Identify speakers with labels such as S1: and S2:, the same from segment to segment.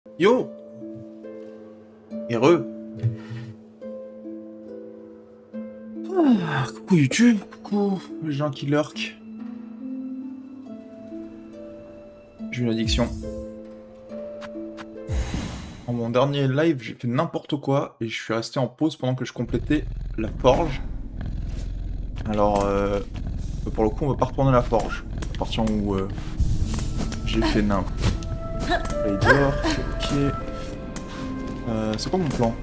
S1: Yo! Heureux! Coucou YouTube, coucou les gens qui lurkent. J'ai une addiction. En mon dernier live, j'ai fait n'importe quoi et je suis resté en pause pendant que je complétais la forge. Alors, pour le coup, on va pas retourner à la forge. À partir où j'ai fait nimp. Là, il dort, ok. C'est quoi mon plan?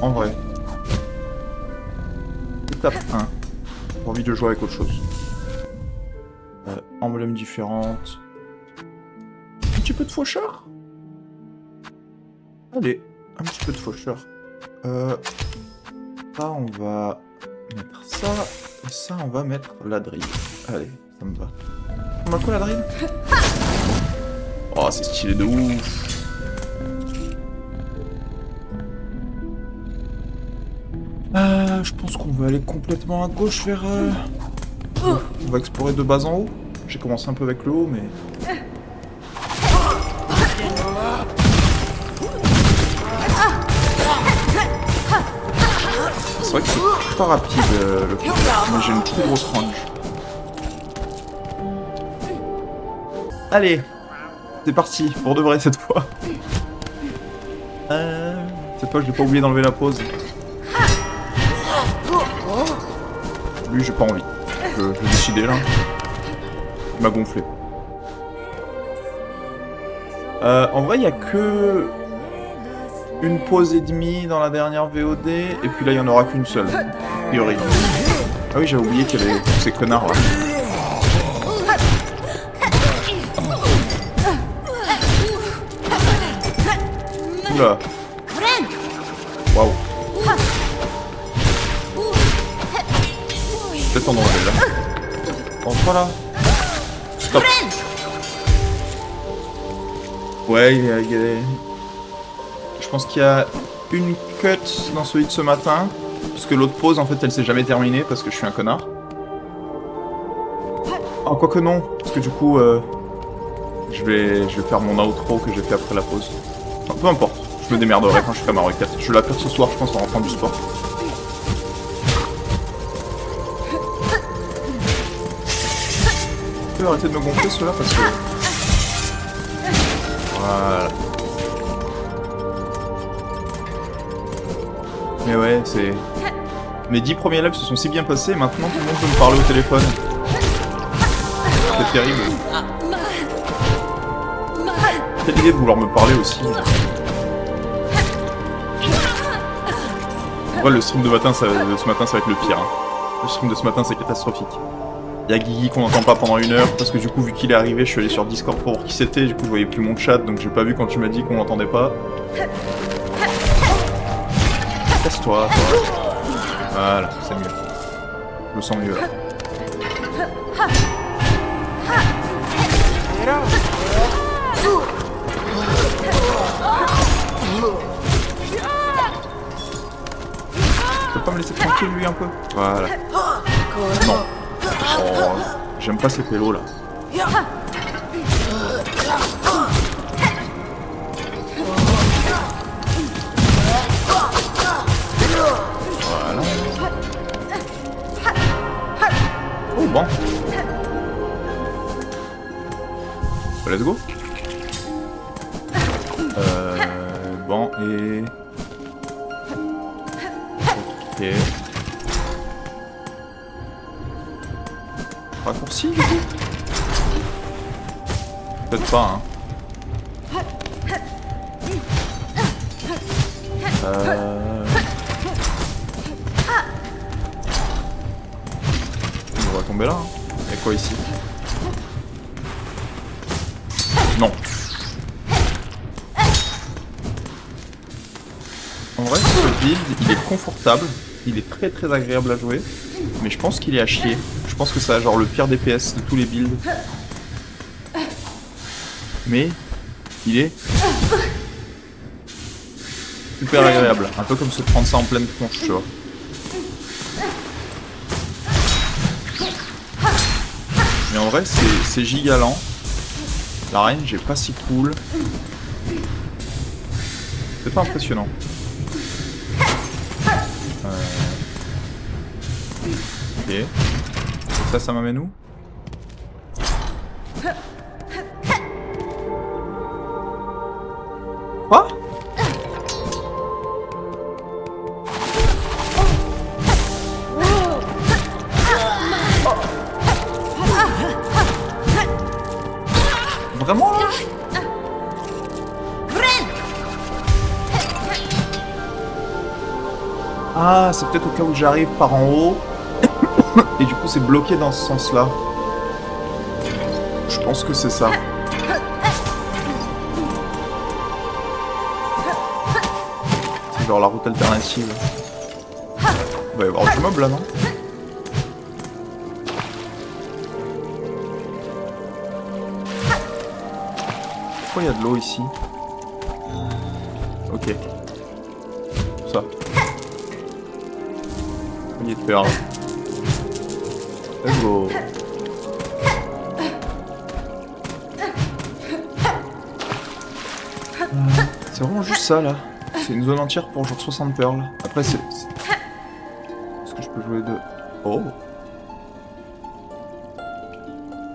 S1: En vrai. Étape 1. J'ai envie de jouer avec autre chose. Emblème différente. Un petit peu de faucheur? Allez, un petit peu de faucheur. Ça, on va mettre ça. Et ça, on va mettre la drill. Allez, ça me va. On a quoi la drill? Oh, c'est stylé de ouf. Je pense qu'on va aller complètement à gauche vers... On va explorer de bas en haut. J'ai commencé un peu avec le haut, mais... C'est vrai que c'est pas rapide le coup, mais j'ai une très grosse range. Allez, c'est parti, pour de vrai cette fois. Cette fois je n'ai pas oublié d'enlever la pause. Lui j'ai pas envie, je l'ai décidé là. Il m'a gonflé. En vrai il n'y a que... une pause et demie dans la dernière VOD, et puis là il n'y en aura qu'une seule, a priori. Ah oui, j'avais oublié qu'il y avait tous ces connards là. Oula. Waouh. Peut-être en enlever là. Bon, voilà. Stop. Ouais, il y a... Je pense qu'il y a une cut dans celui de ce matin, parce que l'autre pause en fait elle s'est jamais terminée parce que je suis un connard. Oh, quoique non, parce que du coup je vais faire mon outro que j'ai fait après la pause. Enfin, peu importe, je me démerderai quand je ferai ma requête. Je vais la faire ce soir je pense en rentrant du sport. Je vais arrêter de me gonfler ceux-là parce que... Voilà. Mais ouais, c'est... Mes 10 premiers lives se sont si bien passés, maintenant tout le monde peut me parler au téléphone. C'est terrible. Quelle idée de vouloir me parler aussi. Ouais, le stream de ce matin ça va être le pire. Hein. Le stream de ce matin c'est catastrophique. Y'a Guigui qu'on n'entend pas pendant 1 heure, parce que du coup vu qu'il est arrivé, je suis allé sur Discord pour voir qui c'était, du coup je voyais plus mon chat, donc j'ai pas vu quand tu m'as dit qu'on l'entendait pas. Casse-toi, toi. Voilà, c'est mieux. Je me sens mieux là. Tu peux pas me laisser tranquille lui un peu? Voilà. Non. Oh, j'aime pas ces pélos là. Voilà. Oh bon. Let's go. Bon et... Ok. Raccourci du coup? Peut-être pas hein. On va tomber là hein. Y'a quoi ici? Non. En vrai ce build il est confortable. Il est très très agréable à jouer. Mais je pense qu'il est à chier. Je pense que ça a genre le pire DPS de tous les builds. Mais il est super agréable. Un peu comme se prendre ça en pleine tronche, tu vois. Mais en vrai, c'est giga lent. La range est pas si cool. C'est pas impressionnant. Ok. Et ça m'amène où? Quoi? Vraiment là? Ah, c'est peut-être au cas où j'arrive par en haut. Et du coup, c'est bloqué dans ce sens-là. Je pense que c'est ça. C'est genre la route alternative. Il va y avoir du mob là, non? Pourquoi il y a de l'eau ici? Ok. Ça. Il est de perles. Let's go. C'est vraiment juste ça là. C'est une zone entière pour genre 60 perles. Après c'est... Est-ce que je peux jouer de... Oh.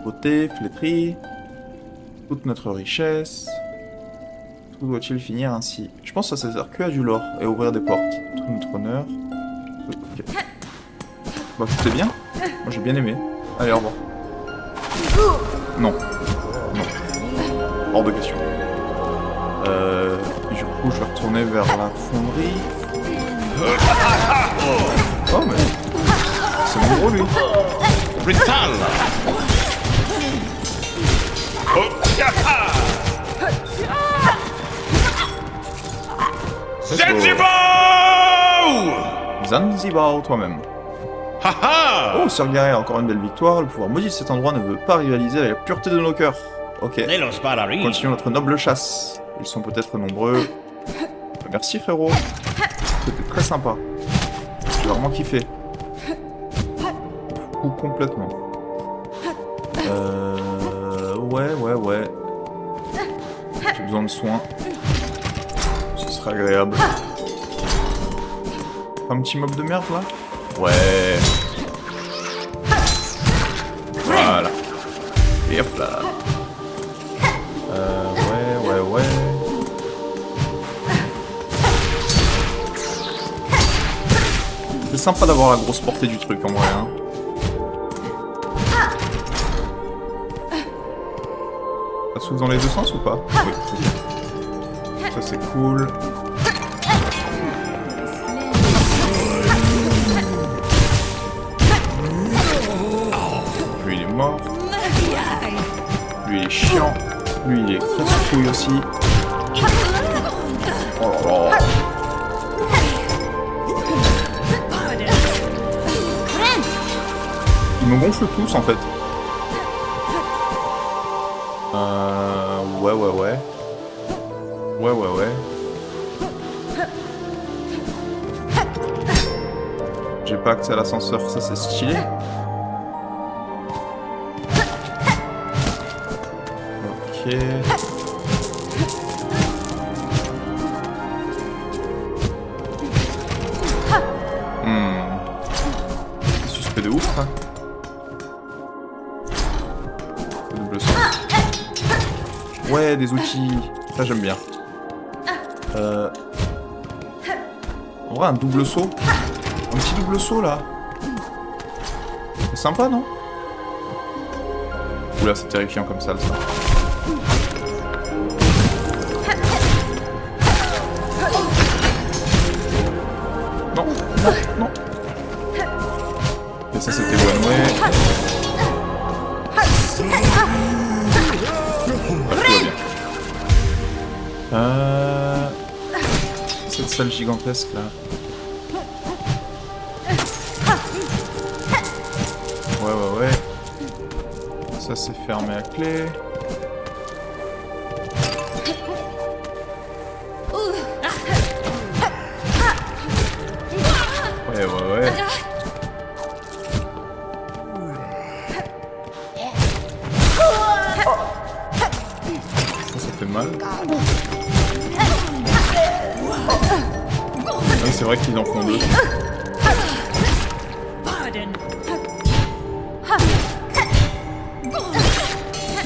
S1: Beauté, flétrie. Toute notre richesse. Tout doit-il finir ainsi? Je pense que ça sert que à du lore et ouvrir des portes. Tout notre honneur. Ok. Bah c'était bien. Moi j'ai bien aimé. Allez, au revoir. Non. Non. Hors de question. Du coup je vais retourner vers la fonderie. Oh mais... C'est mon gros lui.
S2: Rital. Zanzibar!
S1: Zanzibar toi-même. Oh, Sir Garret, encore une belle victoire. Le pouvoir maudit de cet endroit ne veut pas rivaliser avec la pureté de nos cœurs. Ok. Continuons notre noble chasse. Ils sont peut-être nombreux. Merci frérot. C'était très sympa. J'ai vraiment kiffé. Ou complètement. Ouais. J'ai besoin de soins. Ce serait agréable. Un petit mob de merde là? Ouais. Voilà. Et hop là. Ouais. C'est sympa d'avoir la grosse portée du truc en vrai. Hein. Ça s'ouvre dans les deux sens ou pas? Oui. Ça c'est cool. Lui il est mort. Lui il est chiant. Lui il est casse-couille aussi. Oh là là. Ils me gonflent tous en fait. Ouais. J'ai pas accès à l'ascenseur, ça c'est stylé. Ok. C'est suspect de ouf, hein. Le double saut. Ouais, des outils. Ça j'aime bien. En vrai, un double saut. Un petit double saut là. C'est sympa, non? Oula, c'est terrifiant comme ça, ça. Non. Et ça, c'était one way. Tout va bien. Cette salle gigantesque là. Ouais. Ça c'est fermé à clé. Ouais. Ça fait mal. c'est vrai qu'ils en font deux.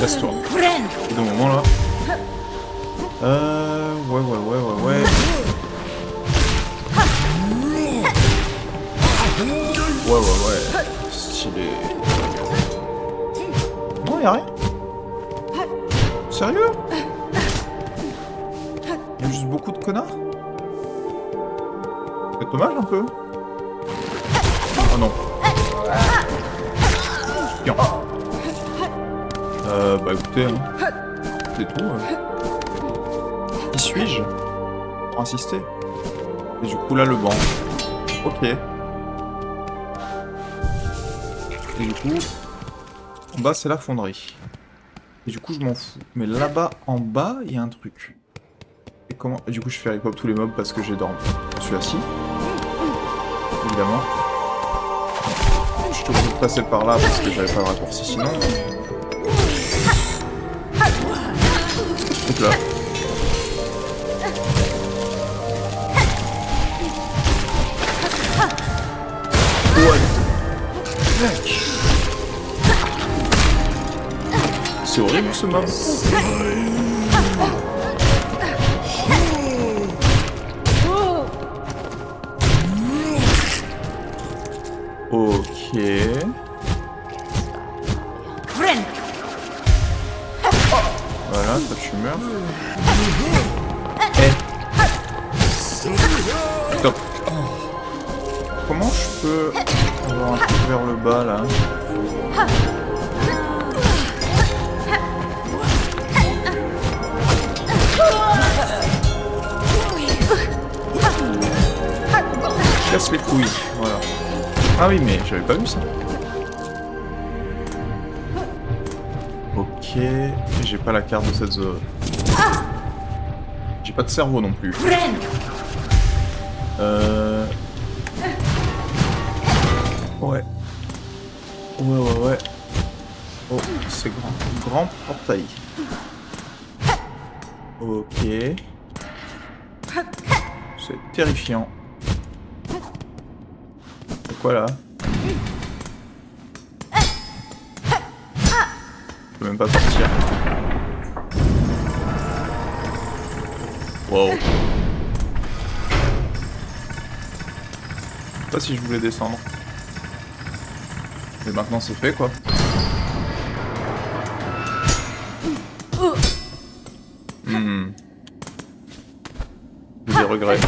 S1: Laisse-toi. Et de moment là. Ouais. Ouais. Stylé. Non, y'a rien. Sérieux? Y'a juste beaucoup de connards? C'est dommage un peu. Oh non. Tiens. Bah écoutez, hein. C'est tout. Qui suis-je pour insister? Et du coup là le banc. Ok. Et du coup, en bas c'est la fonderie. Et du coup je m'en fous. Mais là-bas en bas il y a un truc. Et comment? Et du coup je fais hip-hop tous les mobs parce que j'ai dormi. Je suis assis. Évidemment. Je suis obligé de passer par là parce que j'avais pas le raccourci sinon. Donc là. What? Mec. C'est horrible ce mob. Ok. Voilà, toi tu meurs. Stop. Comment je peux avoir un truc vers le bas là? Casse les couilles, voilà. Ah oui, mais j'avais pas vu ça. Ok, j'ai pas la carte de cette zone. J'ai pas de cerveau non plus. Ouais. Ouais. Oh, c'est grand. Grand portail. Ok. C'est terrifiant. C'est quoi là? Je peux même pas sortir. Wow. Je sais pas si je voulais descendre. Mais maintenant c'est fait quoi. J'ai des regrets.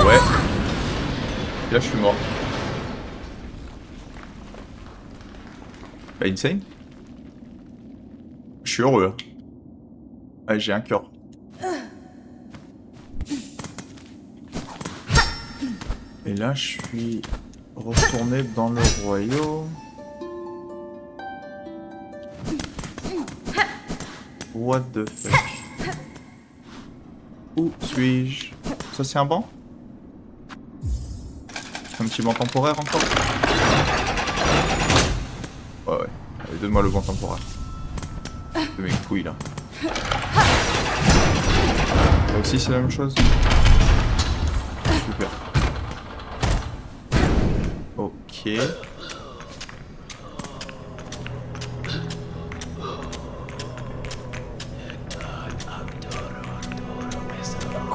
S1: Ouais. Et là je suis mort. Pas insane? Je suis heureux. Ah, j'ai un cœur. Et là je suis retourné dans le royaume. What the fuck? Où suis-je? Ça c'est un banc? Un petit banc temporaire encore? Ouais. Allez, donne-moi le banc temporaire. De mes couilles là. Là aussi c'est la même chose? Super. Ok.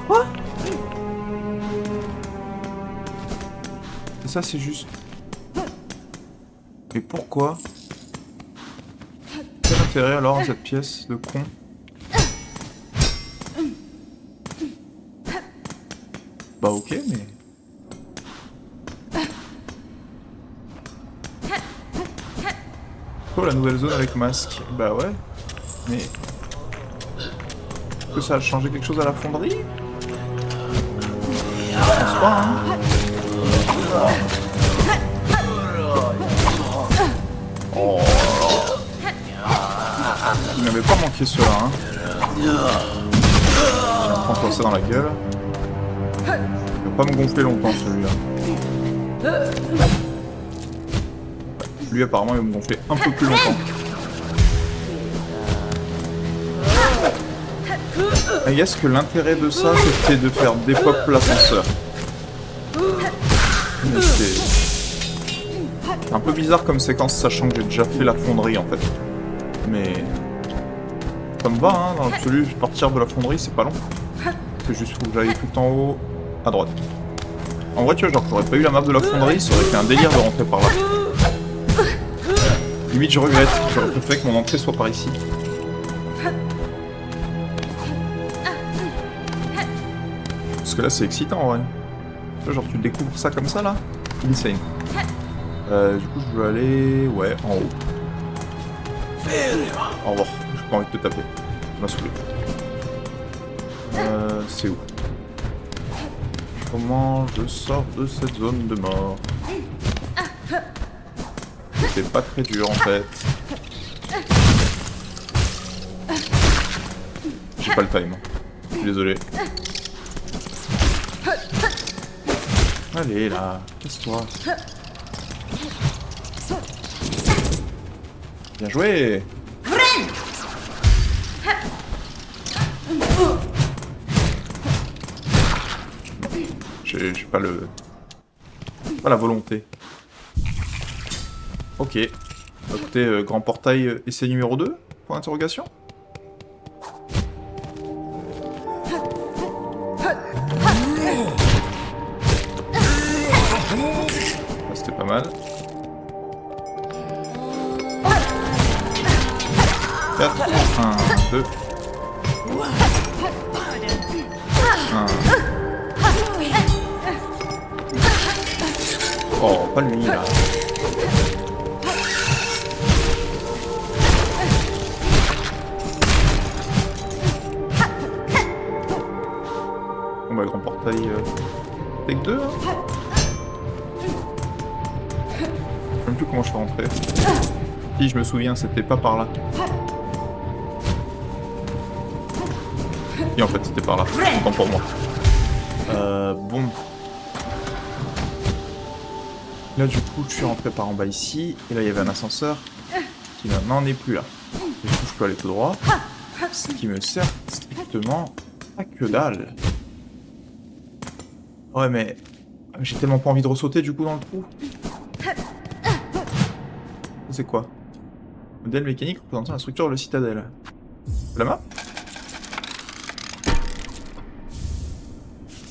S1: Quoi? Ça c'est juste... Mais pourquoi? Quel intérêt alors à cette pièce de con? Bah ok mais... Oh la nouvelle zone avec masque? Bah ouais. Mais... Est-ce que ça a changé quelque chose à la fonderie? Je pense pas hein. Oh. Il n'avait pas manqué cela hein. prends-toi ça dans la gueule. Il va pas me gonfler longtemps celui-là. Lui apparemment il va me gonfler un peu plus longtemps. I guess que l'intérêt de ça c'était de faire dépop l'ascenseur. Mais c'est un peu bizarre comme séquence sachant que j'ai déjà fait la fonderie en fait. Mais ça me va hein, dans l'absolu, partir de la fonderie c'est pas long. C'est juste faut que j'aille tout en haut à droite. En vrai tu vois genre j'aurais pas eu la map de la fonderie, ça aurait été un délire de rentrer par là. Limite je regrette, j'aurais préféré que mon entrée soit par ici. Parce que là c'est excitant en vrai. Tu vois, genre tu découvres ça comme ça là, insane. Du coup je veux aller... ouais, en haut. Au revoir, j'ai pas envie de te taper. Ça m'a saoulé. C'est où? Comment je sors de cette zone de mort? C'est pas très dur en fait. J'ai pas le time. Je suis désolé. Allez là, casse-toi. Bien joué. J'ai pas le... pas la volonté. Ok. Bah, écoutez, grand portail, essai numéro 2? Point d'interrogation. C'était pas mal. 4, 1, 2. 1. Oh, pas lui là. Bon bah grand portail take 2 hein. Je sais même plus comment je fais rentrer. Si je me souviens c'était pas par là. Et en fait c'était par là, autant pour moi. Bon. Là du coup je suis rentré par en bas ici, et là il y avait un ascenseur qui maintenant n'est plus là. Et du coup je peux aller tout droit, ce qui me sert strictement à que dalle. Ouais mais j'ai tellement pas envie de ressauter du coup dans le trou. C'est quoi? Modèle mécanique représentant la structure de la citadelle. La map?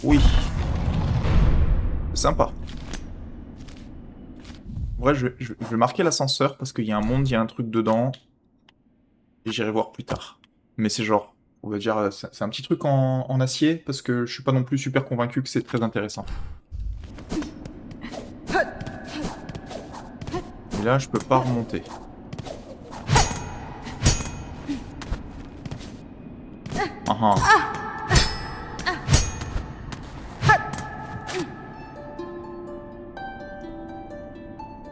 S1: Oui. Sympa. En vrai, je vais marquer l'ascenseur parce qu'il y a un monde, il y a un truc dedans. Et j'irai voir plus tard. Mais c'est genre, on va dire, c'est un petit truc en acier parce que je suis pas non plus super convaincu que c'est très intéressant. Et là, je peux pas remonter. Ah ah.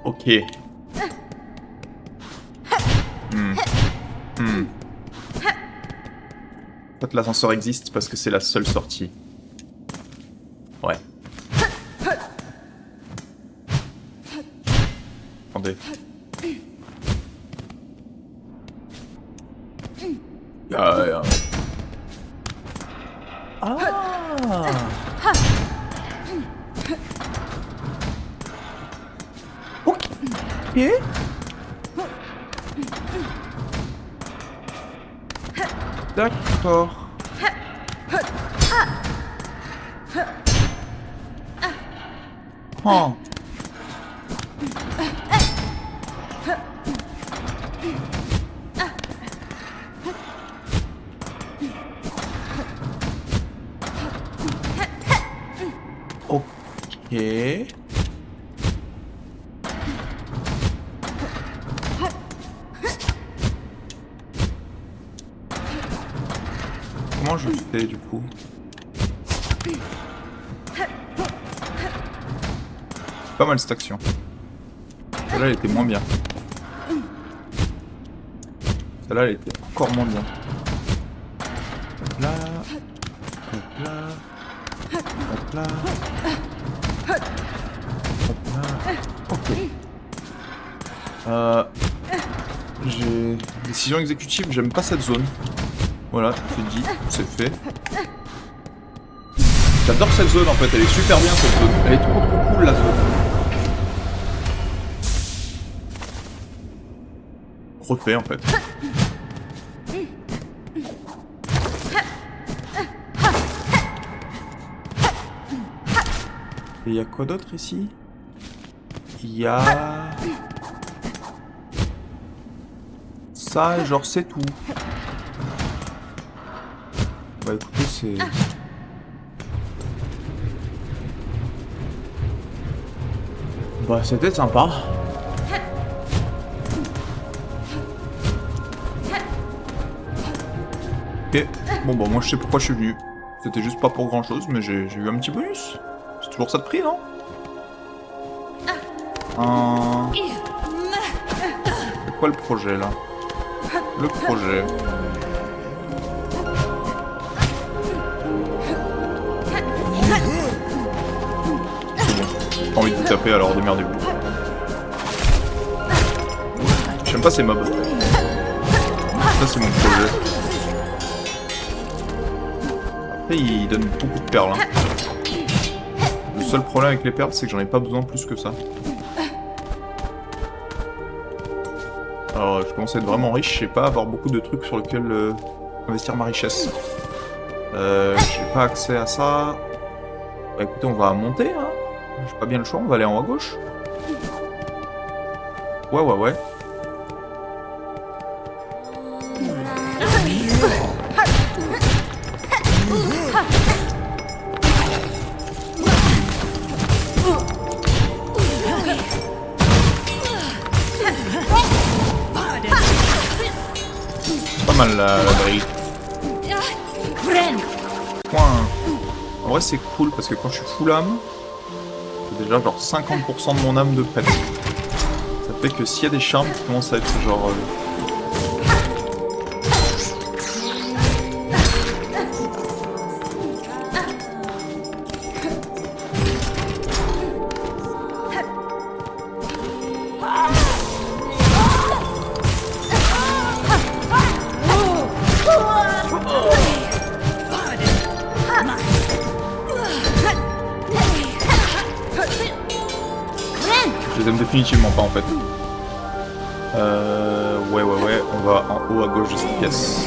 S1: Ok. En fait, l'ascenseur existe parce que c'est la seule sortie. Ouais. Attendez. Ah. Ok. D'accord. Oh. Ok. Comment je fais du coup? Pas mal cette action. Celle-là elle était moins bien. Celle-là elle était encore moins bien. Là. Hop là. Hop là. Hop là. Ok. J'ai... Décision exécutive, j'aime pas cette zone. Voilà, tout est dit, c'est fait. J'adore cette zone en fait, elle est super bien cette zone. Elle est trop cool la zone. Refait en fait. Et il y a quoi d'autre ici? Il y a... ça, genre c'est tout. Bah écoutez, c'est... bah c'était sympa. Ok, bon bah moi je sais pourquoi je suis venu. C'était juste pas pour grand chose, mais j'ai eu un petit bonus. C'est toujours ça de prix, non? C'est quoi le projet là? Le projet. J'ai pas envie de vous taper, alors démerdez-vous. J'aime pas ces mobs. Ça c'est mon projet. Après il donne beaucoup de perles. Hein. Le seul problème avec les perles c'est que j'en ai pas besoin plus que ça. Alors je commence à être vraiment riche, je sais pas avoir beaucoup de trucs sur lesquels investir ma richesse. J'ai pas accès à ça. Bah écoutez, on va monter, hein. J'ai pas bien le choix, on va aller en haut à gauche. Ouais. C'est pas mal la grille. Point. En vrai c'est cool parce que quand je suis full âme, j'ai déjà genre 50% de mon âme de prête. Ça fait que s'il y a des charmes qui commencent à être genre... je les aime définitivement pas en fait. Ouais, on va en haut à gauche de cette pièce.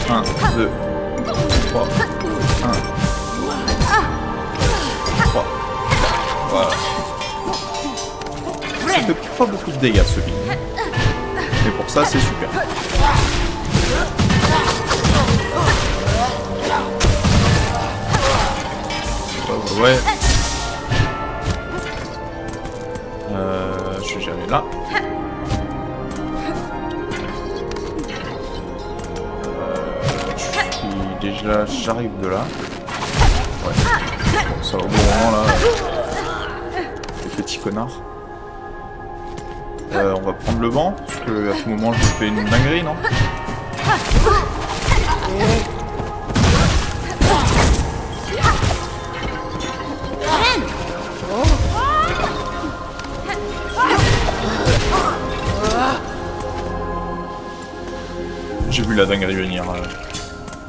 S1: 1, 2, 3, 1, 3. Voilà. Ça fait pas beaucoup de dégâts ce film. Mais pour ça c'est super. Ouais. Je vais gérer là. J'arrive de là. Ouais. Bon, ça va au bon moment là. Les petits connards. On va prendre le vent, parce que à tout moment je fais une dinguerie, non? J'ai vu la dinguerie venir.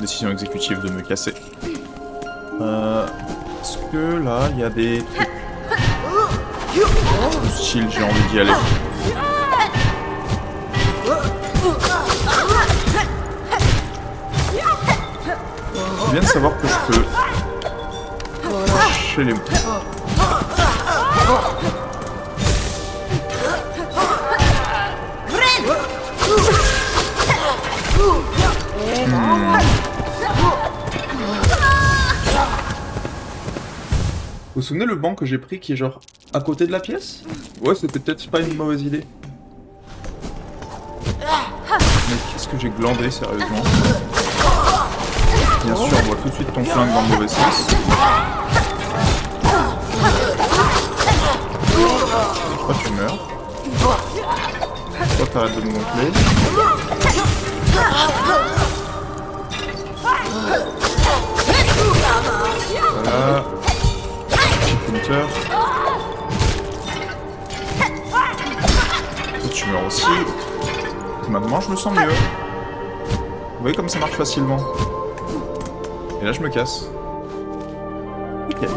S1: Décision exécutive de me casser. Est-ce que là, il y a des trucs du style, j'ai envie d'y aller. C'est bien de savoir que je peux chercher les mots. Vous vous souvenez le banc que j'ai pris qui est genre à côté de la pièce? Ouais, c'était peut-être pas une mauvaise idée. Mais qu'est-ce que j'ai glandé sérieusement? Bien sûr, on voit tout de suite ton flingue dans le mauvais sens. Toi tu meurs. Toi t'arrêtes de me gonfler. Maintenant, je me sens mieux. Vous voyez comme ça marche facilement. Et là, je me casse. Ok.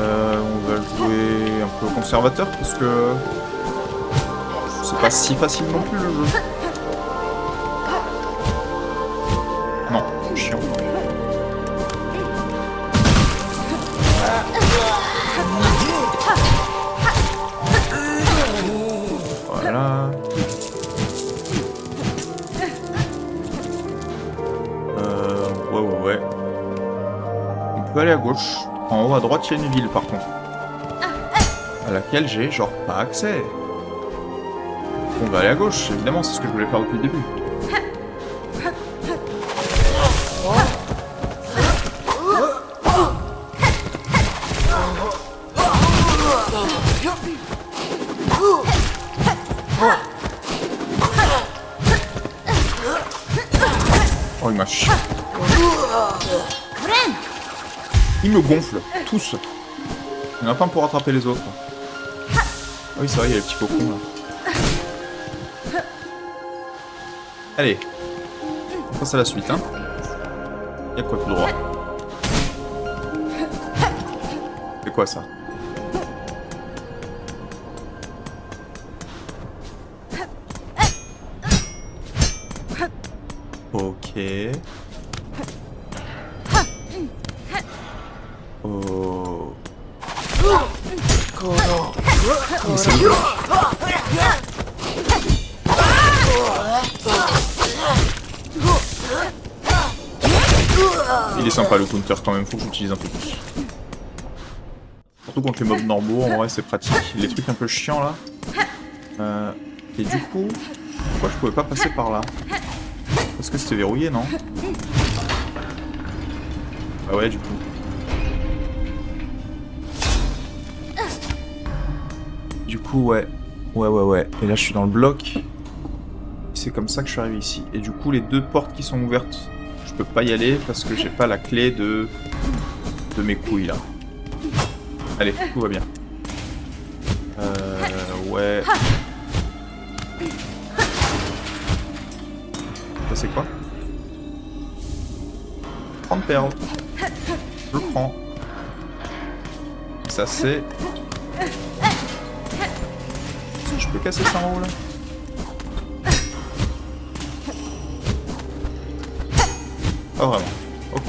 S1: On va jouer un peu conservateur parce que c'est pas si facile non plus le jeu. Non, chiant. Voilà. Ouais. On peut aller à gauche. En haut à droite, il y a une ville par contre. À laquelle j'ai genre pas accès. On va aller à gauche, évidemment, c'est ce que je voulais faire depuis le début. Oh, il m'a chié. Ils me gonflent, tous. Il y en a pas un pour rattraper les autres. Ah oui, c'est vrai, il y a les petits cocons là. Allez. On passe à la suite, hein. Y'a quoi tout droit? C'est quoi ça? Ok. Oh. Mais c'est le bloc. Il est sympa le counter quand même, faut que j'utilise un peu plus. Surtout contre les mobs normaux, en vrai c'est pratique. Les trucs un peu chiants là. Et du coup, pourquoi je pouvais pas passer par là? Parce que c'était verrouillé, non? Ah ouais, du coup. Du coup, ouais. Ouais. Et là, je suis dans le bloc. C'est comme ça que je suis arrivé ici. Et du coup, les deux portes qui sont ouvertes, je peux pas y aller parce que j'ai pas la clé de mes couilles, là. Allez, tout va bien. Ouais. Ça, c'est quoi? 30 perles. Je le prends. Ça, c'est... Je peux casser ça en haut, là? Ah, vraiment. Ok.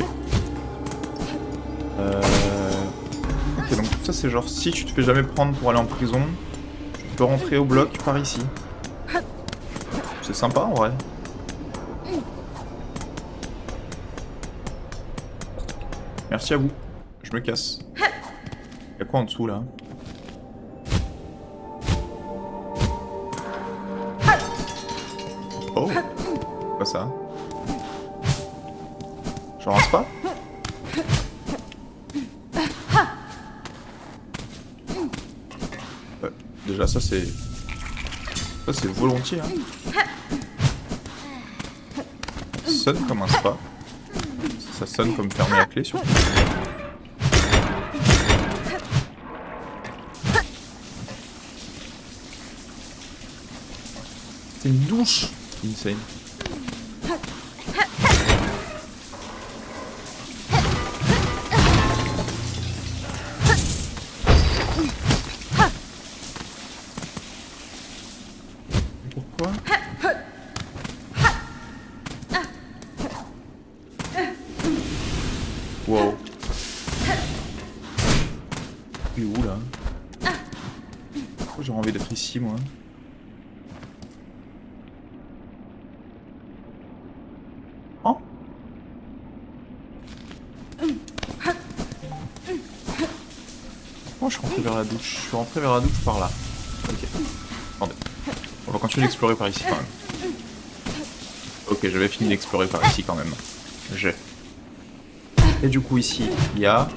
S1: Ok, donc tout ça, c'est genre, si tu te fais jamais prendre pour aller en prison, tu peux rentrer au bloc par ici. C'est sympa, en vrai. Merci à vous. Je me casse. Y'a quoi en dessous, là? Oh! Quoi ça? Je rince pas? Déjà, ça c'est... Ça c'est volontiers, hein. Ça sonne comme un spa. Ça sonne comme fermer la clé, surtout. C'est une douche! Insane. Pourquoi? Wow. Il est où là? Pourquoi j'ai envie d'être ici moi? Oh? Moi je suis rentré vers la douche. Je suis rentré vers la douche par là. Ok. Attendez. On va continuer d'explorer par ici quand même. Ok, j'avais fini d'explorer par ici quand même. Et du coup ici, il y a...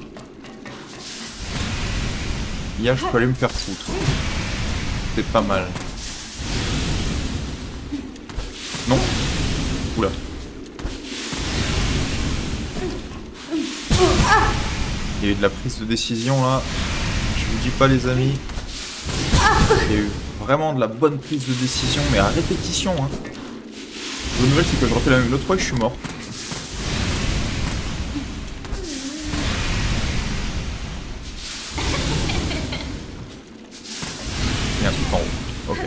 S1: je peux aller me faire foutre. C'est pas mal. Non. Oula. Il y a eu de la prise de décision là. Je vous dis pas les amis. Il y a eu vraiment de la bonne prise de décision, mais à répétition. Hein. La bonne nouvelle c'est que je refais la même autre fois et je suis mort. Il y a un truc en haut. Ok.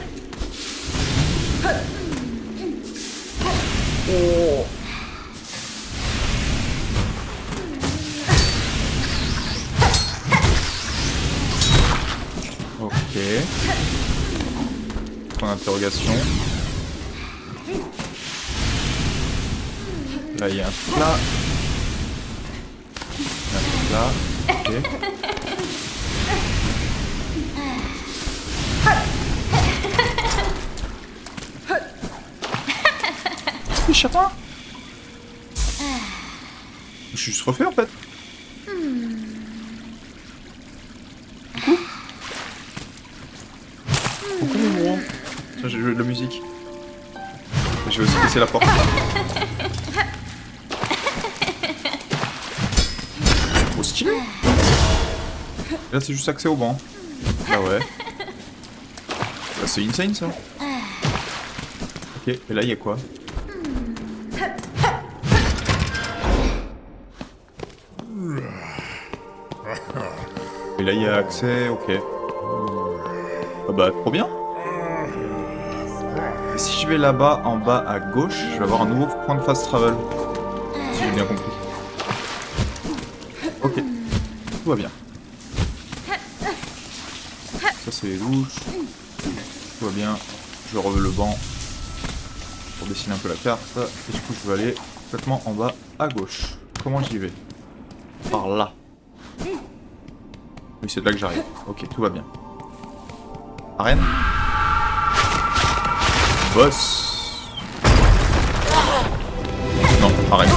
S1: Oh. Ok. Point d'interrogation. Là, il y a un truc là. Il y a un truc là. Ok. Les chatons. Je suis juste refait en fait. Coucou mon gros. Tiens, j'ai joué de la musique. J'ai aussi cassé la porte. C'est trop stylé. Et là c'est juste accès au banc. Ah ouais. Bah, c'est insane ça. Ok, et là il y a quoi? Et là il y a accès, ok. Ah bah trop bien. Et si je vais là-bas, en bas à gauche, je vais avoir un nouveau point de fast travel. Si j'ai bien compris. Ok. Tout va bien. Ça c'est les douches. Tout va bien. Je relève le banc pour dessiner un peu la carte. Et du coup je vais aller complètement en bas à gauche. Comment j'y vais? Par là. Oui, c'est de là que j'arrive. Ok, tout va bien. Arène. Boss. Non, arène.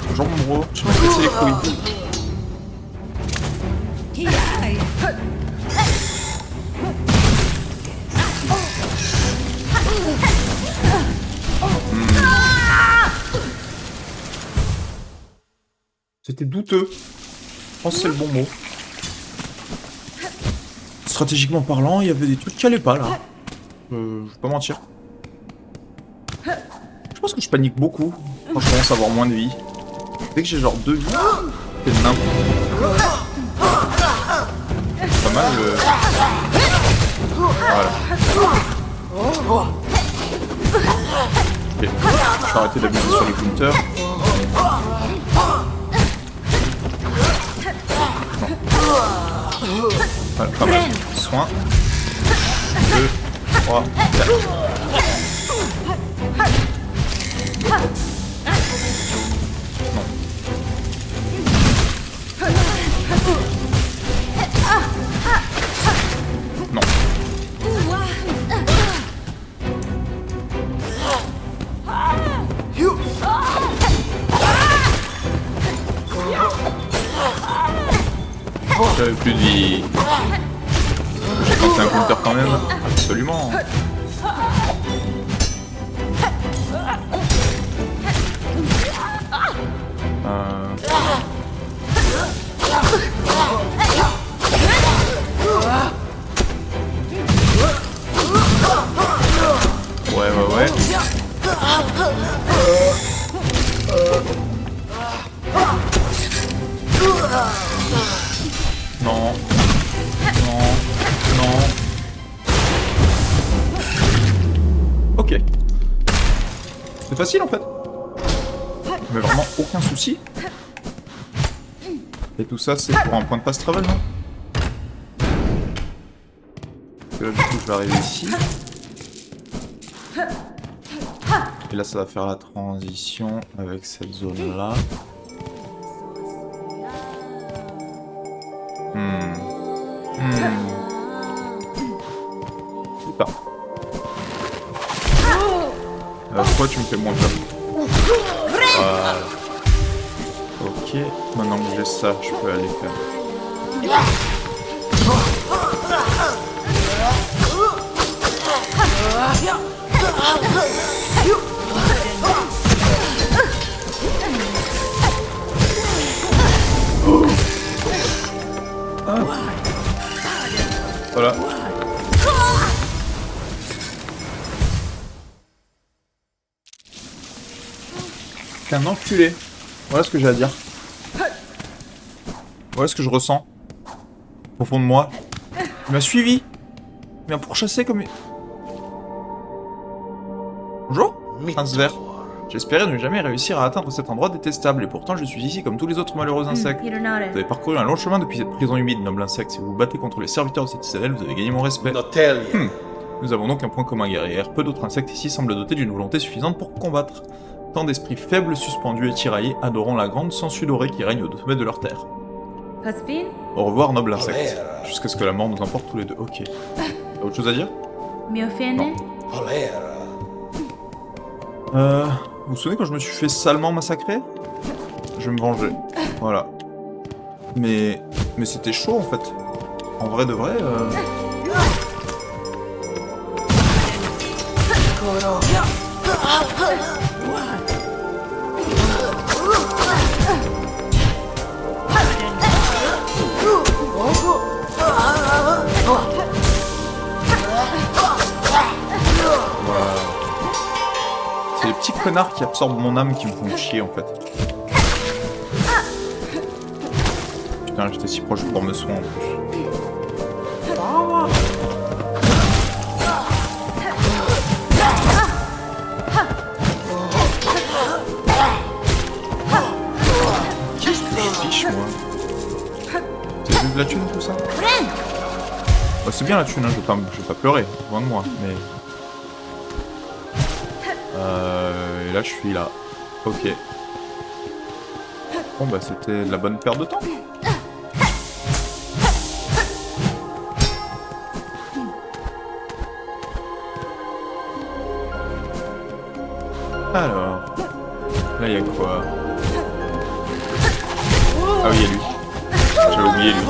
S1: Bonjour mon gros, tu m'as cassé les couilles. C'était douteux. Je pense que c'est le bon mot. Stratégiquement parlant, il y avait des trucs qui allaient pas là. Je vais pas mentir. Je pense que je panique beaucoup quand je commence à avoir moins de vie. Dès que j'ai genre 2 vies, c'est n'importe quoi. Pas mal le... Voilà. Ok, je vais arrêter d'abuser sur les counters. Voilà, pas mal. Soin. 2, 3, 4. Non. J'avais plus de vie. J'ai tenté un counter quand même. Absolument. Ouais. Non. Ok. C'est facile en fait. Mais vraiment aucun souci. Et tout ça c'est pour un point de fast travel, non? Parce que là du coup je vais arriver ici. Et là ça va faire la transition avec cette zone là. Je sais pas. Pourquoi tu me fais moins peur? Voilà. Ok, maintenant que j'ai ça, je peux aller faire Voilà. T'es un enculé. Voilà ce que j'ai à dire. Voilà ce que je ressens. Au fond de moi. Il m'a suivi. Il m'a pourchassé comme... Bonjour, prince vert. J'espérais ne jamais réussir à atteindre cet endroit détestable, et pourtant je suis ici comme tous les autres malheureux insectes. Vous avez parcouru un long chemin depuis cette prison humide, noble insecte. Si vous vous battez contre les serviteurs de cette citadelle, vous avez gagné mon respect. Nous avons donc un point commun guerrière. Peu d'autres insectes ici semblent dotés d'une volonté suffisante pour combattre. Tant d'esprits faibles, suspendus et tiraillés, adorant la grande sangsue dorée qui règne au sommet de leur terre. Au revoir, noble insecte. Jusqu'à ce que la mort nous emporte tous les deux. Ok. T'as autre chose à dire? Non. Vous vous souvenez quand je me suis fait salement massacrer? Je vais me venger. Voilà. Mais c'était chaud en fait. En vrai de vrai. C'est les petits connards qui absorbent mon âme qui me font chier en fait. Putain, j'étais si proche pour me soigner en plus. Qu'est-ce que je fiche moi? C'est juste de la thune tout ça? Bah, c'est bien la thune, hein, je vais pas pleurer, loin de moi, mais... et là je suis là. Ok. Bon bah c'était de la bonne perte de temps. Alors... Là y'a quoi? Ah oui, y'a lui. J'avais oublié lui.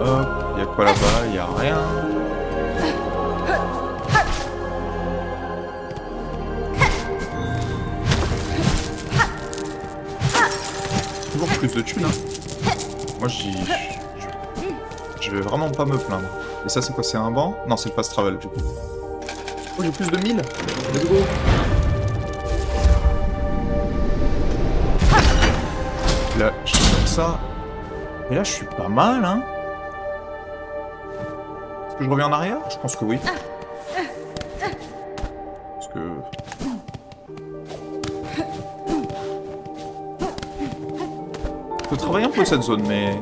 S1: Hop, y'a quoi là-bas? Y'a rien. Toujours plus de thunes, hein. Moi je vais vraiment pas me plaindre. Et ça c'est quoi? C'est un banc? Non, c'est le fast travel du coup. Oh, j'ai plus de 1000. Let's go. Là, je fais comme ça. Et là, je suis pas mal, hein. Est-ce que je reviens en arrière? Je pense que oui. Parce que... Je peux travailler un peu cette zone, mais...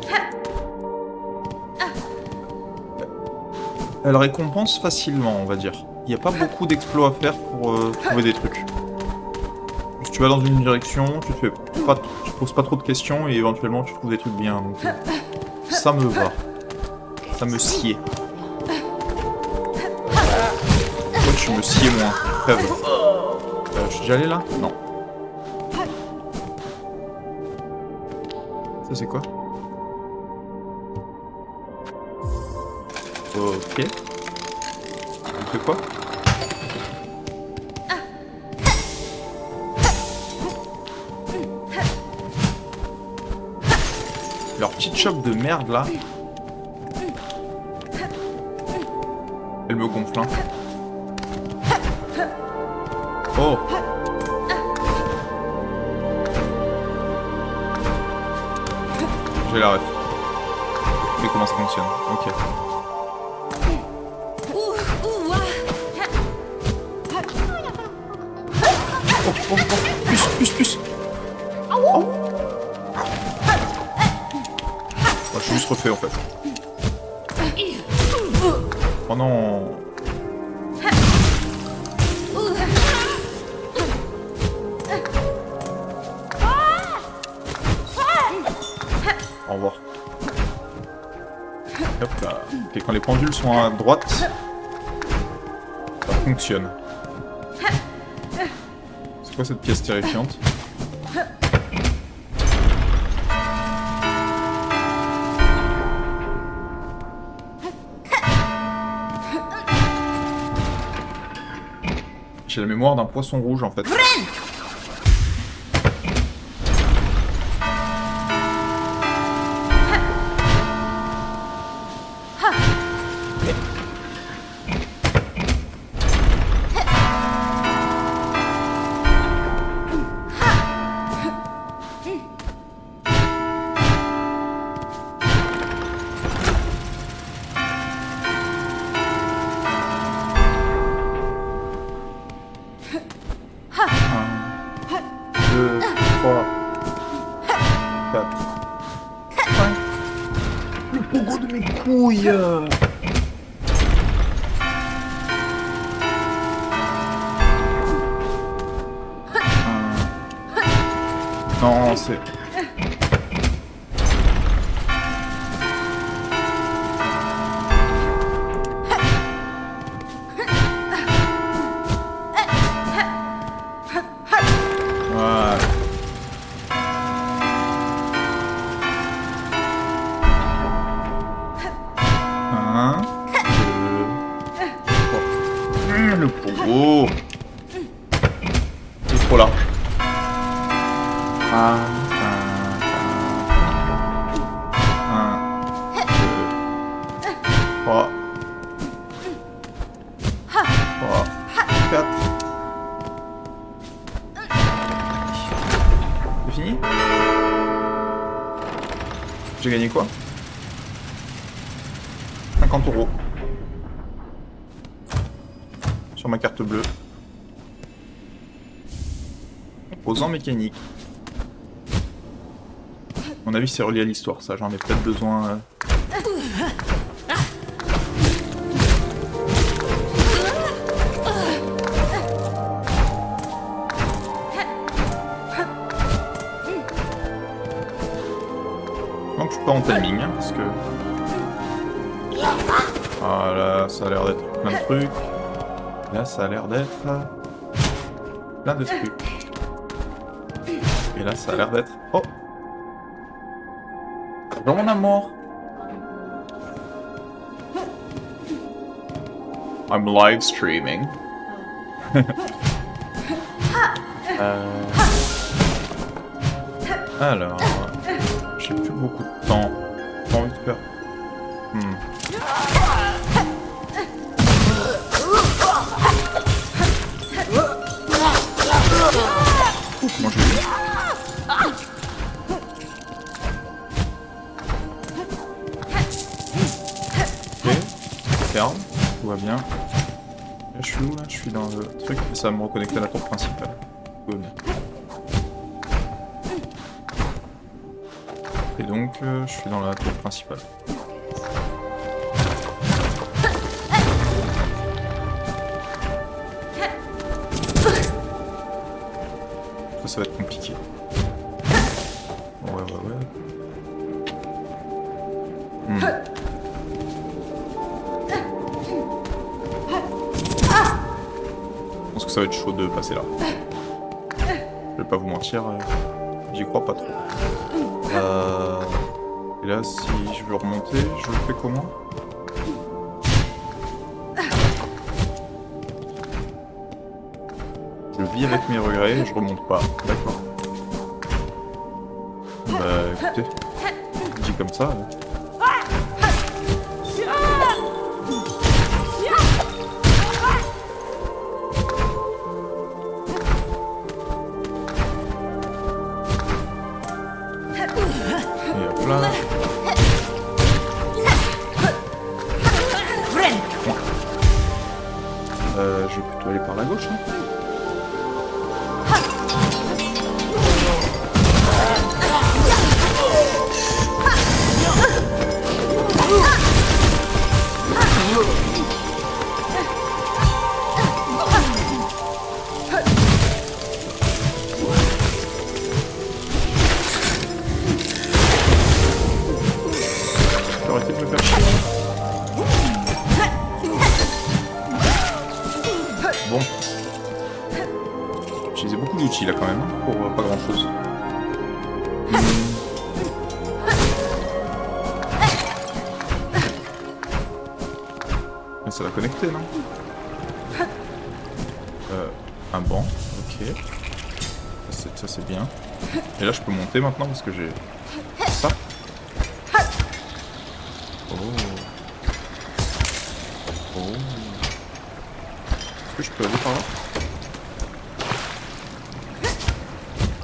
S1: Elle récompense facilement, on va dire. Il n'y a pas beaucoup d'exploits à faire pour trouver des trucs. Si tu vas dans une direction, tu poses pas trop de questions et éventuellement tu trouves des trucs bien. Donc, ça me va. Ça me sied. Toi, tu me sied moins. Crève. Je suis déjà allé là? Non. Ça c'est quoi? Ok. On fait quoi? Leur petite chope de merde là. Elle me gonfle, hein. Oh. J'ai la ref. Mais comment ça fonctionne? Ok. Oh, plus. Oh. Je suis juste refait en fait. Oh non. Au revoir. Hop là. Ok, quand les pendules sont à droite, ça fonctionne. C'est quoi cette pièce terrifiante? J'ai la mémoire d'un poisson rouge en fait. Couille. Non, c'est... Voilà. Le pogo. C'est trop large. Un, deux, trois, quatre. C'est fini? J'ai gagné quoi? 50 €. Sur ma carte bleue. Composant mécanique. À mon avis, c'est relié à l'histoire, ça. J'en ai peut-être besoin. Donc, je suis pas en timing, hein, parce que. Voilà, ça a l'air d'être plein de trucs. Là, ça a l'air d'être plein de trucs. Et là, ça a l'air d'être... Oh! Dans mon amour! I'm live streaming. Alors... J'ai plus beaucoup de temps. J'ai pas envie de faire... Comment je l'ai eu? Ok, ferme, tout va bien. Là je suis où là? Je suis dans le truc et ça va me reconnecter à la tour principale. Tout va bien. Et donc je suis dans la tour principale. Ça va être compliqué. Ouais. Je pense que ça va être chaud de passer là. Je vais pas vous mentir, j'y crois pas trop. Et là, si je veux remonter, je le fais comment? Je vis avec mes regrets, je remonte pas. D'accord. Bah écoutez, dit comme ça. Et hop là. Je vais plutôt aller par la gauche. Hein. Arrêtez de me faire chier. Bon. J'ai utilisé beaucoup d'outils là quand même, pour pas grand chose. Mais ça va connecter, non? un banc, ok. Ça c'est bien. Et là je peux monter maintenant parce que j'ai ça. Oh. Oh. Est-ce que je peux aller par là?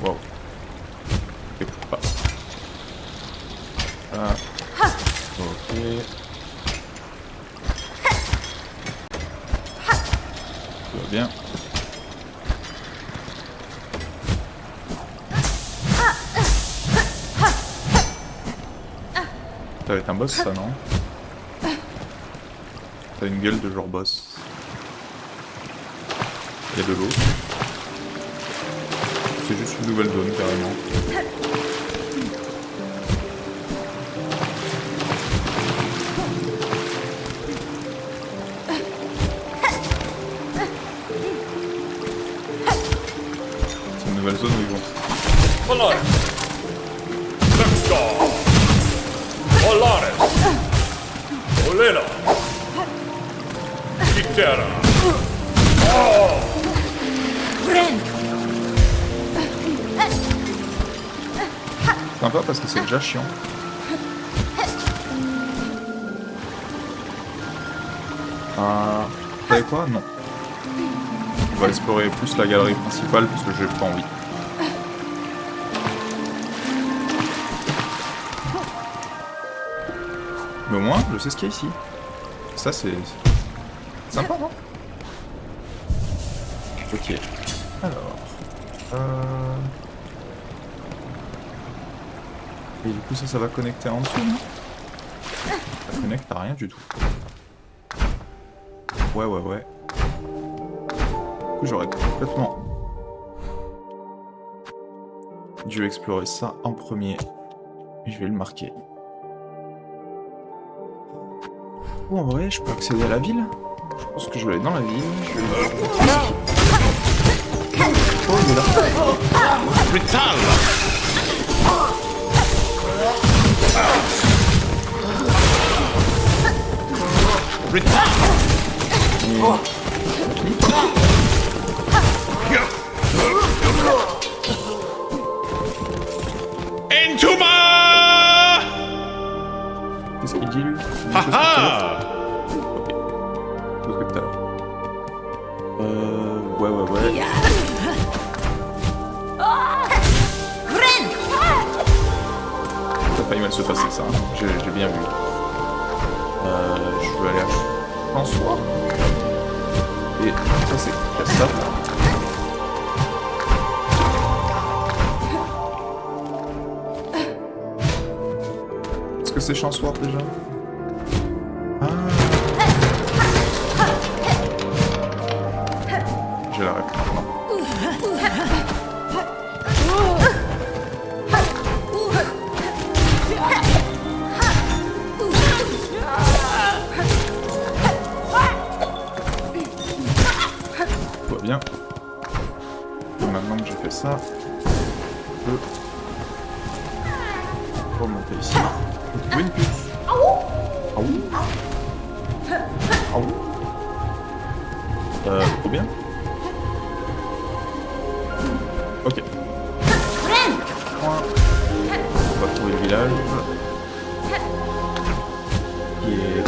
S1: Wow. Ok, pourquoi pas. Ah. Ok. Tout va bien. Ça va être un boss ça, non? T'as une gueule de genre boss. Il y a de l'eau. C'est juste une nouvelle zone carrément. C'est une nouvelle zone où ils vont.
S2: Polaris. Lemstar. Polaris. Olena. Ikera.
S1: Sympa parce que c'est déjà chiant. Vous savez quoi? Non. On va explorer plus la galerie principale parce que j'ai pas envie. Mais au moins, je sais ce qu'il y a ici. Ça, c'est sympa, non? Ok. Alors... Et du coup, ça va connecter en dessous, non? Ça connecte à rien du tout. Ouais. Du coup, j'aurais complètement dû explorer ça en premier. Et je vais le marquer. Ou en vrai, je peux accéder à la ville? Je pense que je vais aller dans la ville. Je vais... Oh, il est là.
S2: Rital. Rital. Entuma.
S1: Qu'est-ce qu'il dit lui?
S2: Haha.
S1: Ok. Tout ce que tout à l'heure. Ouais. Ça a failli mal se passer ça, hein. J'ai bien vu. Je vais aller à François. Et ça c'est ça. Est-ce que c'est Chansoir déjà? Ah. J'ai la réponse maintenant. Tout va bien. Et maintenant que j'ai fait ça, je peux remonter ici. Je vais trouver une puce. Trop bien. Ok. Point. On va trouver le village. Qui est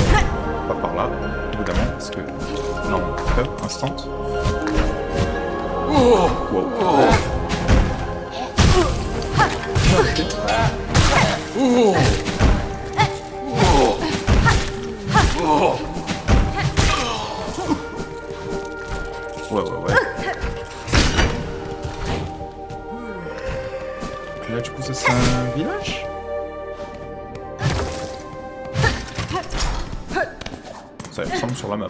S1: pas par là, évidemment, parce que non, hop, instant. Wow. Ouais. Là, du coup, ça c'est un village? Ça ressemble sur la map.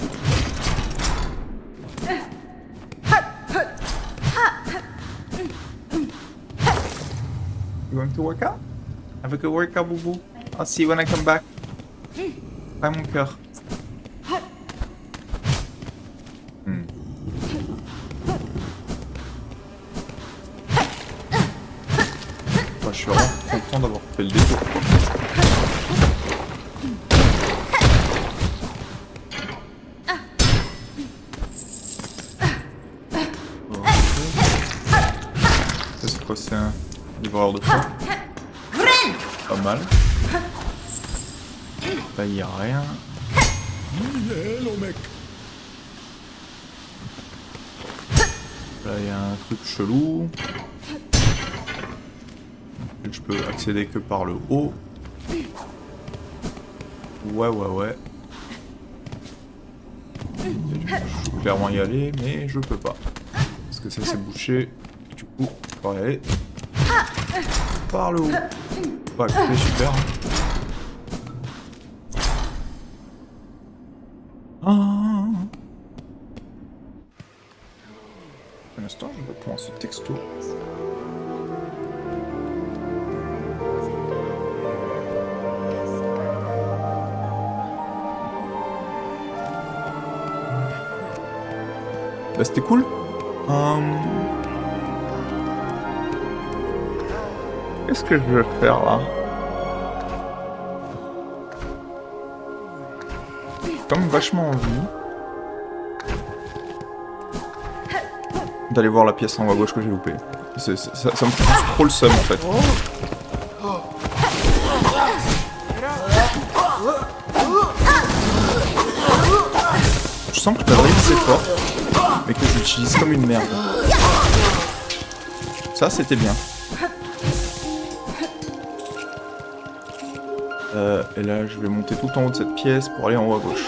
S1: You going to work out? Have a good workout, boubou. I'll see you when I come back. Bye, mon cœur. Moi, je suis vraiment content d'avoir fait le détour. Ok. quoi, c'est un livreur de foie. Pas mal. Là, il y a rien. Là, il y a un truc chelou. Je peux accéder que par le haut. Ouais. Je peux clairement y aller, mais je peux pas. Parce que ça c'est bouché. Du coup, je peux y aller. Par le haut. Bah écoutez, super. Ah. Un instant, je vais prendre ce texto. Bah c'était cool. Qu'est-ce que je vais faire là? J'ai quand même vachement envie d'aller voir la pièce en haut à gauche que j'ai loupée. Ça me fout trop le seum en fait. Je sens que la drill c'est fort, mais que j'utilise comme une merde. Ça c'était bien. Et là je vais monter tout en haut de cette pièce pour aller en haut à gauche.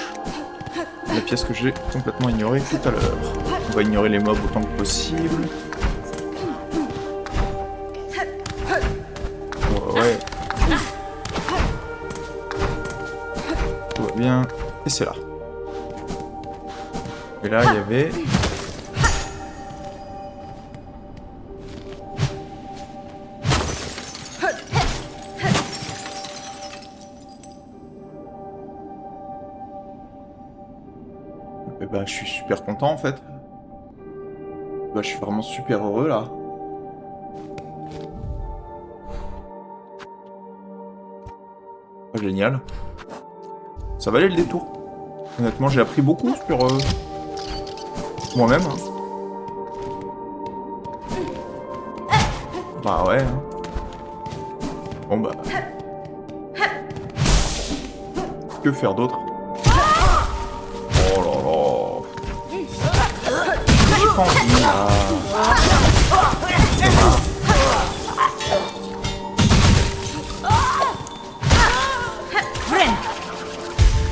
S1: La pièce que j'ai complètement ignorée tout à l'heure. On va ignorer les mobs autant que possible. Ouais. Tout va bien. Et c'est là. Et là, il y avait... Et bah, je suis super content, en fait. Bah, je suis vraiment super heureux, là. Ah, génial. Ça valait le détour. Honnêtement, j'ai appris beaucoup sur... moi-même. Bah ouais. Bon bah. Que faire d'autre? Oh là là. J'ai pas envie là.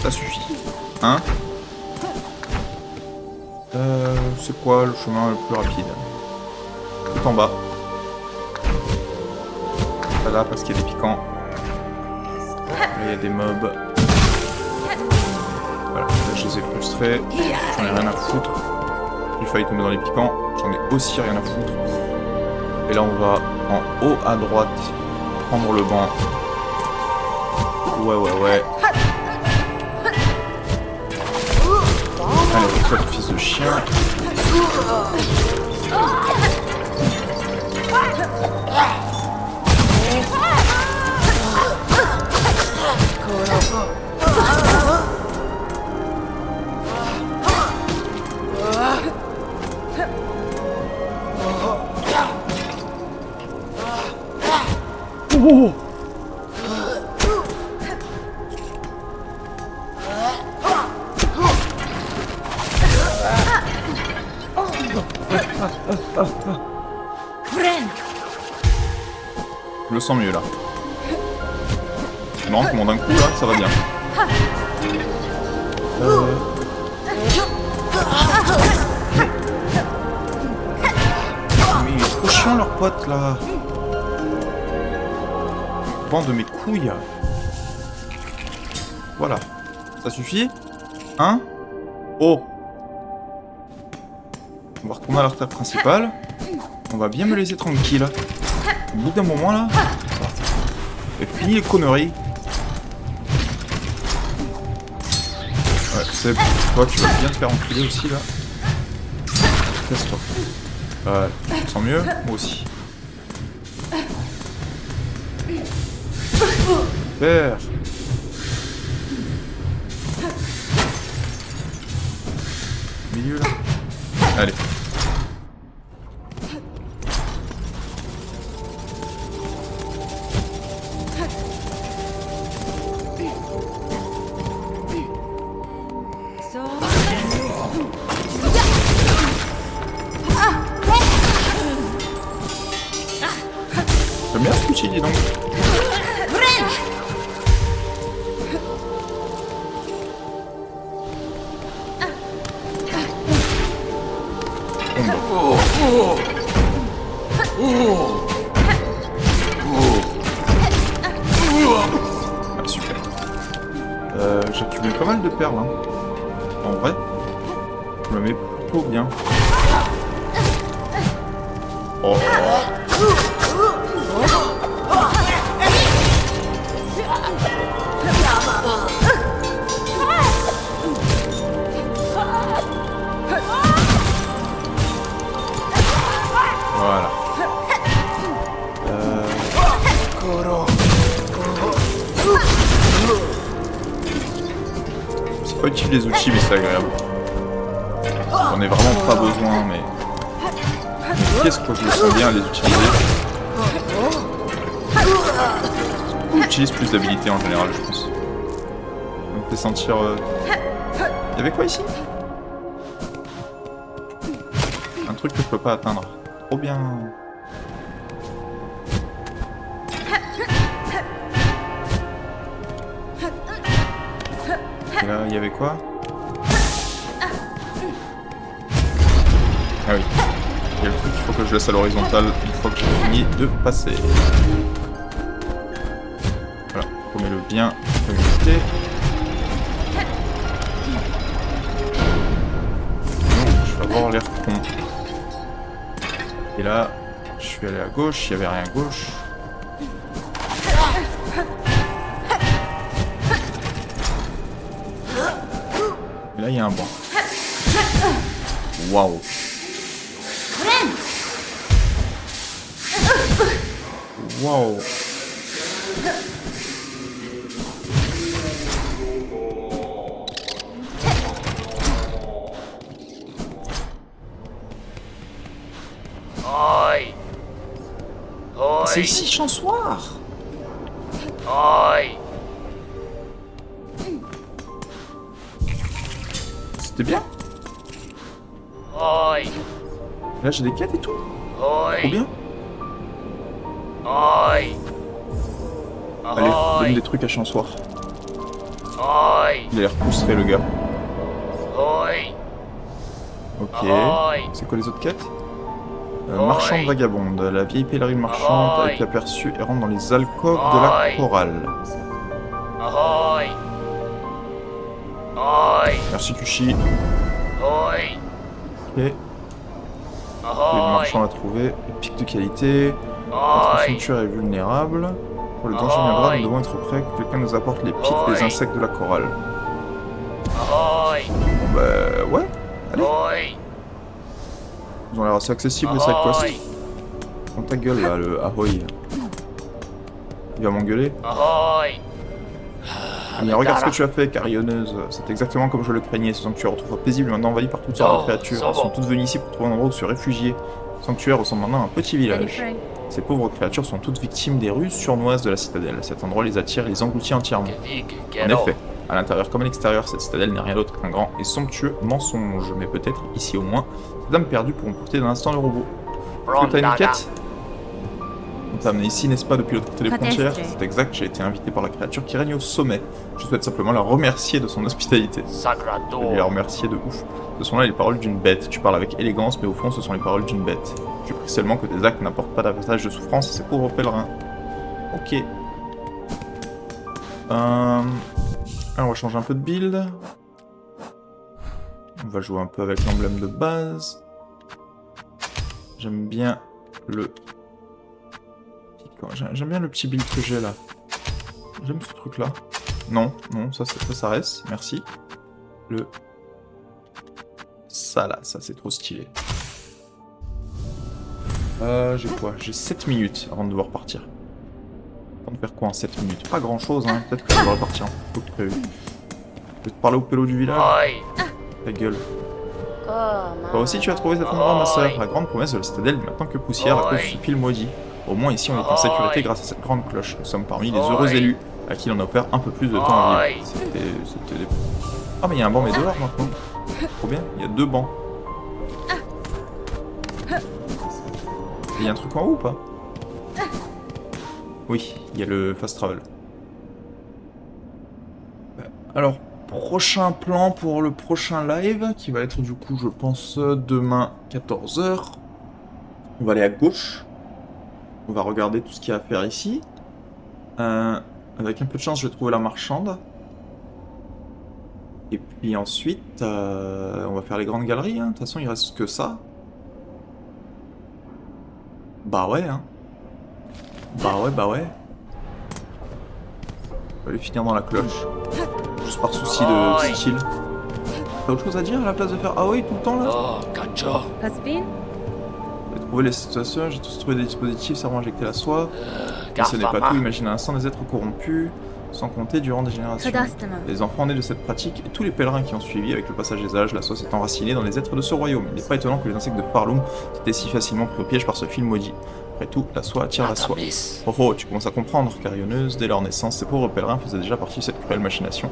S1: Ça suffit. Hein? C'est quoi le chemin le plus rapide? Tout en bas. Pas là parce qu'il y a des piquants. Là il y a des mobs. Voilà, là je les ai frustrés. J'en ai rien à foutre. Il fallait tomber dans les piquants. J'en ai aussi rien à foutre. Et là on va en haut à droite prendre le banc. Ouais. Allez, toi le fils de chien. Oh. Je le sens mieux là. C'est marrant comment d'un coup là, ça va bien. Mais il est trop chiant leur pote là. Bande de mes couilles. Voilà. Ça suffit? Hein? Oh. On va retourner à l'artère principale. On va bien me laisser tranquille. Au bout d'un moment là. Et fini les conneries. Ouais, c'est toi, tu vas bien te faire enculer aussi là. Laisse-toi. Tu te sens mieux? Moi aussi. Super. Milieu là. Allez. J'aime bien ce outil, dis donc. Ah, super. J'accumule pas mal de perles, hein. En vrai, je me mets plutôt bien. Oh. Voilà. C'est pas utile les outils, mais c'est agréable. J'en ai vraiment pas besoin, mais qu'est-ce que je me sens bien à les utiliser. J'utilise plus d'habilité en général, je pense. Ça me fait sentir... Y'avait quoi ici? Un truc que je peux pas atteindre. Trop bien. Et là, il y avait quoi? Ah oui. Il y a le truc, il faut que je laisse à l'horizontale une fois que j'ai fini de passer. Voilà, remets-le bien, communiquer. Je vais avoir l'air con. Et là, je suis allé à gauche, il n'y avait rien à gauche. Et là, il y a un banc. Waouh. Waouh. C'est ici, Chansoir. C'était bien. Là, j'ai des quêtes et tout. Trop bien. Allez, donne des trucs à Chansoir. Il a l'air frustré, le gars. Ok. C'est quoi les autres quêtes? Marchande vagabonde. La vieille pèlerine marchande a été aperçue errant dans les alcôves de la chorale. Merci Kushi. Ok. Le marchand l'a trouvé. Pic de qualité. Notre sanctuaire est vulnérable. Pour le danger viendra, nous devons être prêts que quelqu'un nous apporte les pics des insectes de la chorale. Bon bah ouais, allez. Ils ont l'air assez accessibles les side quests. Dans ta gueule là, le ahoy. Il va m'engueuler. Mais regarde ce que tu as fait, carillonneuse. C'est exactement comme je le craignais. Ce sanctuaire retrouve paisible maintenant envahi par toutes sortes de créatures. Elles sont toutes venues ici pour trouver un endroit où se réfugier. Le sanctuaire ressemble maintenant à un petit village. Ces pauvres créatures sont toutes victimes des ruses sournoises de la citadelle. Cet endroit les attire et les engloutit entièrement. En effet, à l'intérieur comme à l'extérieur, cette citadelle n'est rien d'autre qu'un grand et somptueux mensonge. Mais peut-être, ici au moins, ces âmes perdues pourront porter d'un instant le robot. Est-ce que t'as une quête? On t'a amené ici, n'est-ce pas, depuis l'autre côté des frontières? C'est exact, j'ai été invité par la créature qui règne au sommet. Je souhaite simplement la remercier de son hospitalité. Je vais la remercier de ouf. Ce sont là les paroles d'une bête. Tu parles avec élégance, mais au fond, ce sont les paroles d'une bête. Je prie seulement que tes actes n'apportent pas davantage de souffrance à ces pauvres pèlerins. Ok. Alors, on va changer un peu de build. On va jouer un peu avec l'emblème de base. J'aime bien le... J'aime bien le petit build que j'ai là. J'aime ce truc là. Non, non, ça reste, merci. Le... Ça là, ça c'est trop stylé. J'ai quoi? J'ai 7 minutes avant de devoir partir. On va faire quoi en 7 minutes? Pas grand chose, hein. Peut-être que je devrais partir un peu plus prévu. Je vais te parler au pélo du village. Ta gueule. Toi aussi tu as trouvé cet endroit, ma sœur. La grande promesse de la citadelle n'est maintenant que poussière à cause de ce pile maudit. Au moins ici on est en sécurité grâce à cette grande cloche. Nous sommes parmi les heureux élus à qui l'on offert un peu plus de temps à vivre. C'était... Ah mais il y a un banc mais dehors maintenant. Trop bien, il y a 2 bancs. Il y a un truc en haut ou pas? Oui, il y a le fast travel. Alors, prochain plan pour le prochain live, qui va être du coup, je pense, demain 14h. On va aller à gauche. On va regarder tout ce qu'il y a à faire ici. Avec un peu de chance, je vais trouver la marchande. Et puis ensuite, on va faire les grandes galeries. Hein. De toute façon, il reste que ça. Bah ouais, hein. Bah ouais, bah ouais. On va aller finir dans la cloche. Juste par souci de style. T'as autre chose à dire à la place de faire ah oui tout le temps là?
S2: Oh, cacho.
S3: Has-been?
S1: J'ai trouvé les situations, j'ai tous trouvé des dispositifs servant à injecter la soie. Mais ce n'est pas tout, imagine un instant des êtres corrompus, sans compter durant des générations.
S3: Kadastama.
S1: Les enfants nés de cette pratique et tous les pèlerins qui ont suivi avec le passage des âges, la soie s'est enracinée dans les êtres de ce royaume. Il n'est pas étonnant que les insectes de Farloom aient été si facilement pris au piège par ce film maudit. Après tout, la soie attire la soie. Oh oh, tu commences à comprendre, carillonneuse, dès leur naissance, ces pauvres pèlerins faisaient déjà partie de cette cruelle machination.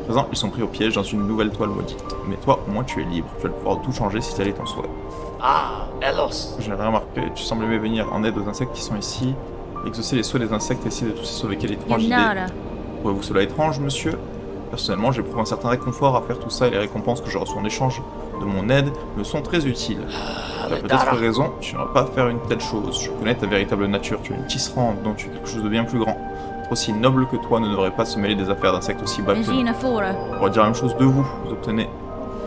S1: À présent, ils sont pris au piège dans une nouvelle toile maudite. Mais toi, au moins tu es libre, tu vas pouvoir tout changer si tel est ton souhait.
S2: Ah, Elos.
S1: Je n'ai rien remarqué, tu sembles aimer venir en aide aux insectes qui sont ici, exaucer les souhaits des insectes et essayer de tous sauver. Quelle étrange idée.
S3: Yamnara.
S1: Trouvez-vous cela étrange, monsieur? Personnellement, j'éprouve un certain réconfort à faire tout ça et les récompenses que je reçois en échange de mon aide me sont très utiles. Tu as peut-être raison, tu n'aurais pas à faire une telle chose. Je connais ta véritable nature, tu es une tisserande, donc tu es quelque chose de bien plus grand. Aussi noble que toi ne devrait pas se mêler des affaires d'insectes aussi bas que nous.
S3: Regina Fora.
S1: On pourrait dire la même chose de vous,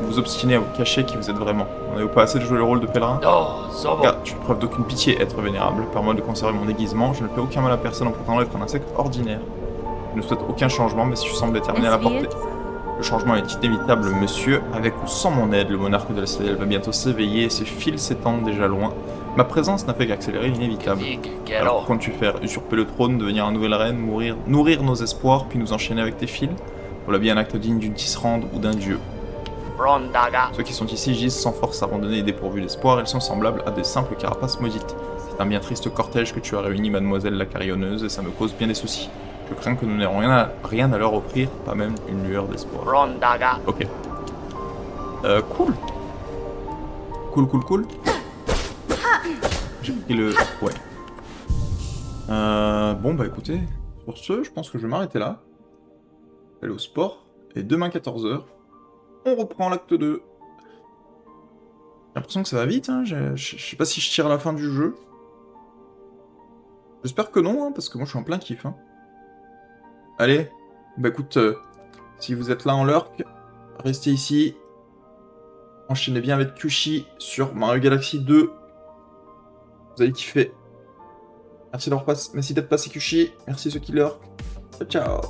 S1: vous obstinez à vous cacher qui vous êtes vraiment. On n'avez pas assez de jouer le rôle de pèlerin?
S2: No, Zobo.
S1: Regarde, tu ne preuves d'aucune pitié, être vénérable. Permets-moi de conserver mon déguisement, je ne fais aucun mal à personne en prétendant être un insecte ordinaire. Je ne souhaite aucun changement, mais si je semble déterminé à l'apporter. Le changement est inévitable, monsieur. Avec ou sans mon aide, le monarque de la citadelle va bientôt s'éveiller et ses fils s'étendent déjà loin. Ma présence n'a fait qu'accélérer l'inévitable. Alors, comptes-tu faire usurper le trône, devenir une nouvelle reine, nourrir nos espoirs, puis nous enchaîner avec tes fils? Voilà bien un acte digne d'une tisserande ou d'un dieu.
S2: Brondaga.
S1: Ceux qui sont ici gisent sans force abandonnés et dépourvus d'espoir, ils sont semblables à des simples carapaces maudites. C'est un bien triste cortège que tu as réuni, mademoiselle la carillonneuse, et ça me cause bien des soucis. Je crains que nous n'ayons rien à leur offrir, pas même une lueur d'espoir.
S2: Brondaga.
S1: Ok. Cool. Cool. J'ai pris le... Ouais. Bon bah écoutez, pour ce, je pense que je vais m'arrêter là. Aller au sport. Et demain 14h, on reprend l'acte 2. J'ai l'impression que ça va vite, hein. Je sais pas si je tire à la fin du jeu. J'espère que non, hein, parce que moi je suis en plein kiff. Hein. Allez, bah écoute, si vous êtes là en lurk, restez ici. Enchaînez bien avec Kushi sur Mario Galaxy 2. Vous allez kiffer. Merci d'être passé Kushi. Merci ceux qui lurk. Ciao.